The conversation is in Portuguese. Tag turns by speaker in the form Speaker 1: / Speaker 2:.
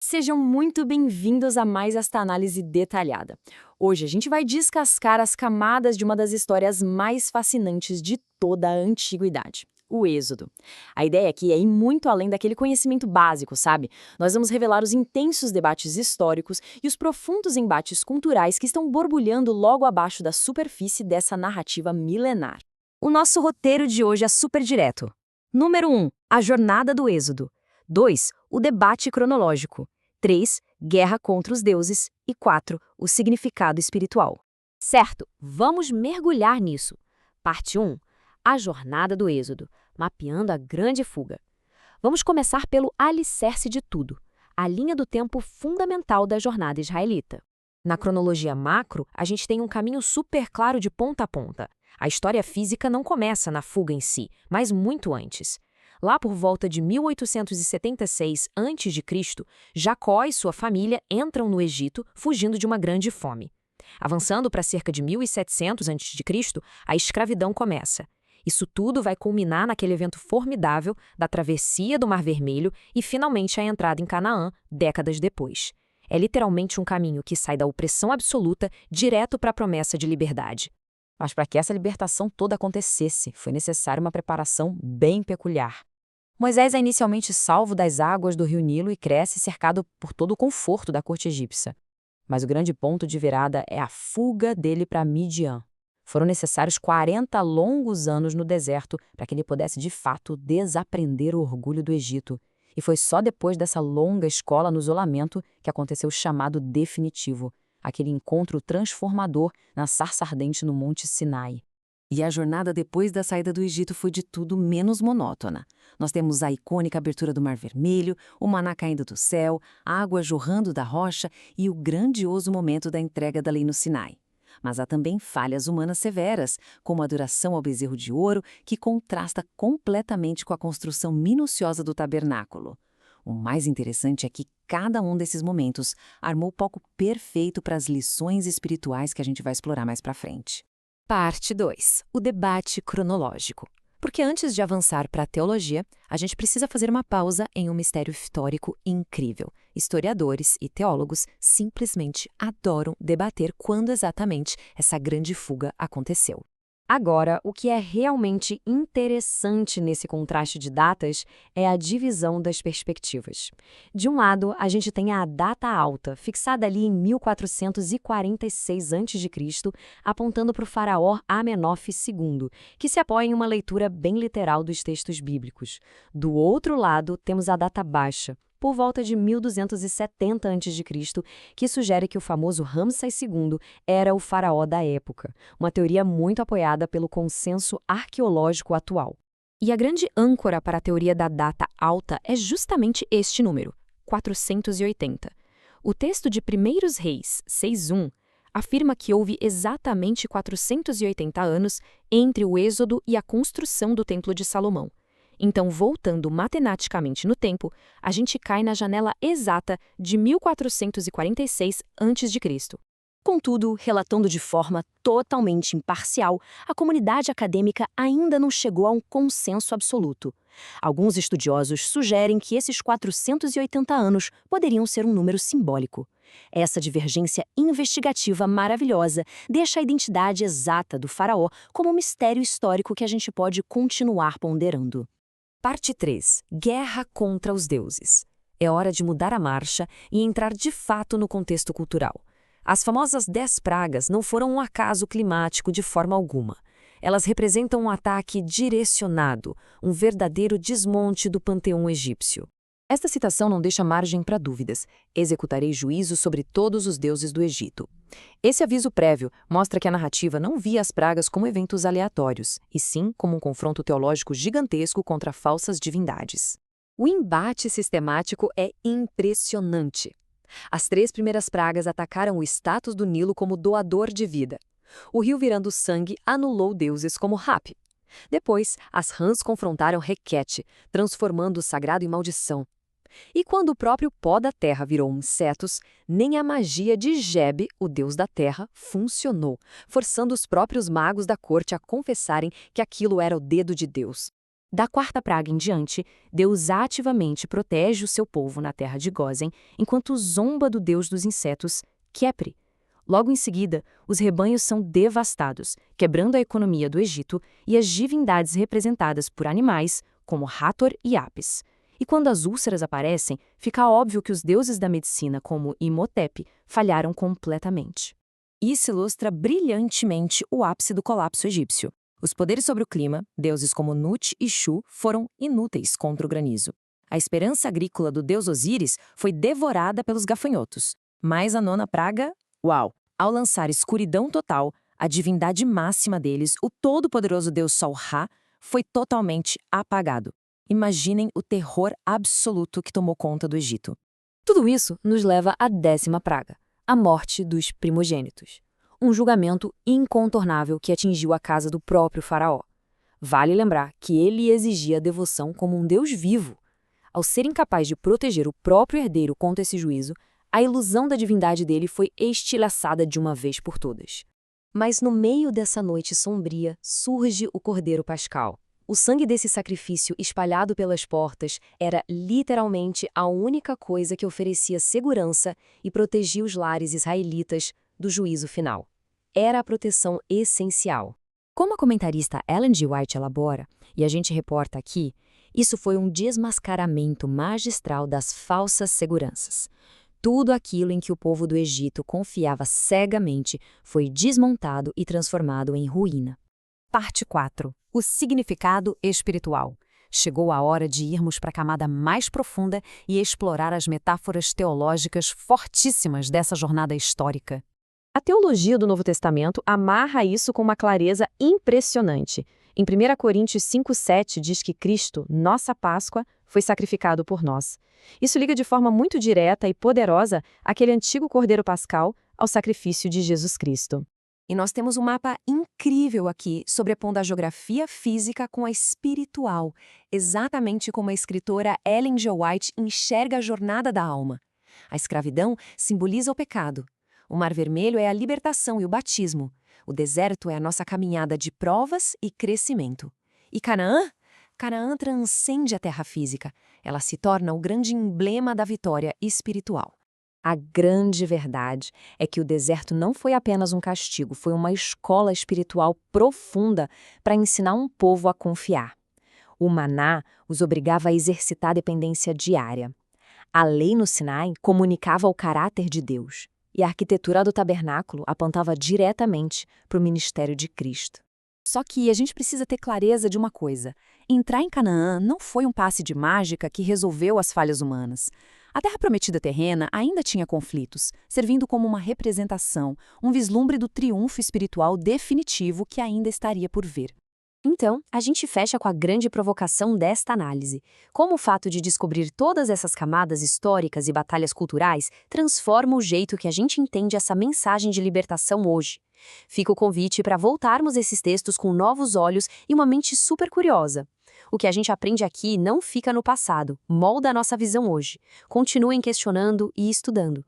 Speaker 1: Sejam muito bem-vindos a mais esta análise detalhada. Hoje a gente vai descascar as camadas de uma das histórias mais fascinantes de toda a antiguidade, o Êxodo. A ideia aqui é ir muito além daquele conhecimento básico, sabe? Nós vamos revelar os intensos debates históricos e os profundos embates culturais que estão borbulhando logo abaixo da superfície dessa narrativa milenar. O nosso roteiro de hoje é super direto. Número 1. A jornada do Êxodo. 2. O debate cronológico. 3. Guerra contra os deuses. E 4. O significado espiritual.
Speaker 2: Certo, vamos mergulhar nisso. Parte 1. A jornada do Êxodo, mapeando a grande fuga. Vamos começar pelo alicerce de tudo, a linha do tempo fundamental da jornada israelita. Na cronologia macro, a gente tem um caminho super claro de ponta a ponta. A história física não começa na fuga em si, mas muito antes. Lá por volta de 1876 a.C., Jacó e sua família entram no Egito fugindo de uma grande fome. Avançando para cerca de 1700 a.C., a escravidão começa. Isso tudo vai culminar naquele evento formidável da travessia do Mar Vermelho e finalmente a entrada em Canaã, décadas depois. É literalmente um caminho que sai da opressão absoluta direto para a promessa de liberdade.
Speaker 1: Mas para que essa libertação toda acontecesse, foi necessária uma preparação bem peculiar. Moisés é inicialmente salvo das águas do rio Nilo e cresce cercado por todo o conforto da corte egípcia. Mas o grande ponto de virada é a fuga dele para Midian. Foram necessários 40 longos anos no deserto para que ele pudesse de fato desaprender o orgulho do Egito. E foi só depois dessa longa escola no isolamento que aconteceu o chamado definitivo, aquele encontro transformador na sarça ardente no Monte Sinai. E a jornada depois da saída do Egito foi de tudo menos monótona. Nós temos a icônica abertura do Mar Vermelho, o maná caindo do céu, a água jorrando da rocha e o grandioso momento da entrega da lei no Sinai. Mas há também falhas humanas severas, como a adoração ao bezerro de ouro, que contrasta completamente com a construção minuciosa do tabernáculo. O mais interessante é que cada um desses momentos armou o palco perfeito para as lições espirituais que a gente vai explorar mais para frente.
Speaker 2: Parte 2. O debate cronológico. Porque antes de avançar para a teologia, a gente precisa fazer uma pausa em um mistério histórico incrível. Historiadores e teólogos simplesmente adoram debater quando exatamente essa grande fuga aconteceu. Agora, o que é realmente interessante nesse contraste de datas é a divisão das perspectivas. De um lado, a gente tem a data alta, fixada ali em 1446 a.C., apontando para o faraó Amenófis II, que se apoia em uma leitura bem literal dos textos bíblicos. Do outro lado, temos a data baixa, por volta de 1270 a.C., que sugere que o famoso Ramsés II era o faraó da época, uma teoria muito apoiada pelo consenso arqueológico atual. E a grande âncora para a teoria da data alta é justamente este número, 480. O texto de Primeiros Reis 6.1 afirma que houve exatamente 480 anos entre o Êxodo e a construção do Templo de Salomão. Então, voltando matematicamente no tempo, a gente cai na janela exata de 1446 a.C. Contudo, relatando de forma totalmente imparcial, a comunidade acadêmica ainda não chegou a um consenso absoluto. Alguns estudiosos sugerem que esses 480 anos poderiam ser um número simbólico. Essa divergência investigativa maravilhosa deixa a identidade exata do faraó como um mistério histórico que a gente pode continuar ponderando. Parte 3. Guerra contra os deuses. É hora de mudar a marcha e entrar de fato no contexto cultural. As famosas 10 pragas não foram um acaso climático de forma alguma. Elas representam um ataque direcionado, um verdadeiro desmonte do panteão egípcio. Esta citação não deixa margem para dúvidas. Executarei juízo sobre todos os deuses do Egito. Esse aviso prévio mostra que a narrativa não via as pragas como eventos aleatórios, e sim como um confronto teológico gigantesco contra falsas divindades. O embate sistemático é impressionante. As 3 primeiras pragas atacaram o status do Nilo como doador de vida. O rio virando sangue anulou deuses como Hapi. Depois, as rãs confrontaram Requete, transformando o sagrado em maldição. E quando o próprio pó da terra virou insetos, nem a magia de Geb, o deus da terra, funcionou, forçando os próprios magos da corte a confessarem que aquilo era o dedo de Deus. Da quarta praga em diante, Deus ativamente protege o seu povo na terra de Gósen, enquanto zomba do deus dos insetos, Khepri. Logo em seguida, os rebanhos são devastados, quebrando a economia do Egito e as divindades representadas por animais, como Hathor e Apis. E quando as úlceras aparecem, fica óbvio que os deuses da medicina, como Imhotep, falharam completamente. Isso ilustra brilhantemente o ápice do colapso egípcio. Os poderes sobre o clima, deuses como Nut e Shu, foram inúteis contra o granizo. A esperança agrícola do deus Osíris foi devorada pelos gafanhotos. Mas a nona praga? Uau! Ao lançar escuridão total, a divindade máxima deles, o todo-poderoso deus Sol-Ra, foi totalmente apagado. Imaginem o terror absoluto que tomou conta do Egito. Tudo isso nos leva à 10ª praga, a morte dos primogênitos. Um julgamento incontornável que atingiu a casa do próprio faraó. Vale lembrar que ele exigia devoção como um deus vivo. Ao ser incapaz de proteger o próprio herdeiro contra esse juízo, a ilusão da divindade dele foi estilhaçada de uma vez por todas. Mas no meio dessa noite sombria surge o Cordeiro Pascal. O sangue desse sacrifício espalhado pelas portas era literalmente a única coisa que oferecia segurança e protegia os lares israelitas do juízo final. Era a proteção essencial. Como a comentarista Ellen G. White elabora, e a gente reporta aqui, isso foi um desmascaramento magistral das falsas seguranças. Tudo aquilo em que o povo do Egito confiava cegamente foi desmontado e transformado em ruína. Parte 4. O significado espiritual. Chegou a hora de irmos para a camada mais profunda e explorar as metáforas teológicas fortíssimas dessa jornada histórica. A teologia do Novo Testamento amarra isso com uma clareza impressionante. Em 1 Coríntios 5,7 diz que Cristo, nossa Páscoa, foi sacrificado por nós. Isso liga de forma muito direta e poderosa aquele antigo Cordeiro Pascal ao sacrifício de Jesus Cristo. E nós temos um mapa incrível aqui, sobrepondo a geografia física com a espiritual, exatamente como a escritora Ellen G. White enxerga a jornada da alma. A escravidão simboliza o pecado. O Mar Vermelho é a libertação e o batismo. O deserto é a nossa caminhada de provas e crescimento. E Canaã? Canaã transcende a terra física. Ela se torna o grande emblema da vitória espiritual. A grande verdade é que o deserto não foi apenas um castigo, foi uma escola espiritual profunda para ensinar um povo a confiar. O maná os obrigava a exercitar a dependência diária. A lei no Sinai comunicava o caráter de Deus. E a arquitetura do tabernáculo apontava diretamente para o ministério de Cristo. Só que a gente precisa ter clareza de uma coisa. Entrar em Canaã não foi um passe de mágica que resolveu as falhas humanas. A terra prometida terrena ainda tinha conflitos, servindo como uma representação, um vislumbre do triunfo espiritual definitivo que ainda estaria por vir. Então, a gente fecha com a grande provocação desta análise. Como o fato de descobrir todas essas camadas históricas e batalhas culturais transforma o jeito que a gente entende essa mensagem de libertação hoje. Fica o convite para voltarmos esses textos com novos olhos e uma mente super curiosa. O que a gente aprende aqui não fica no passado, molda a nossa visão hoje. Continuem questionando e estudando.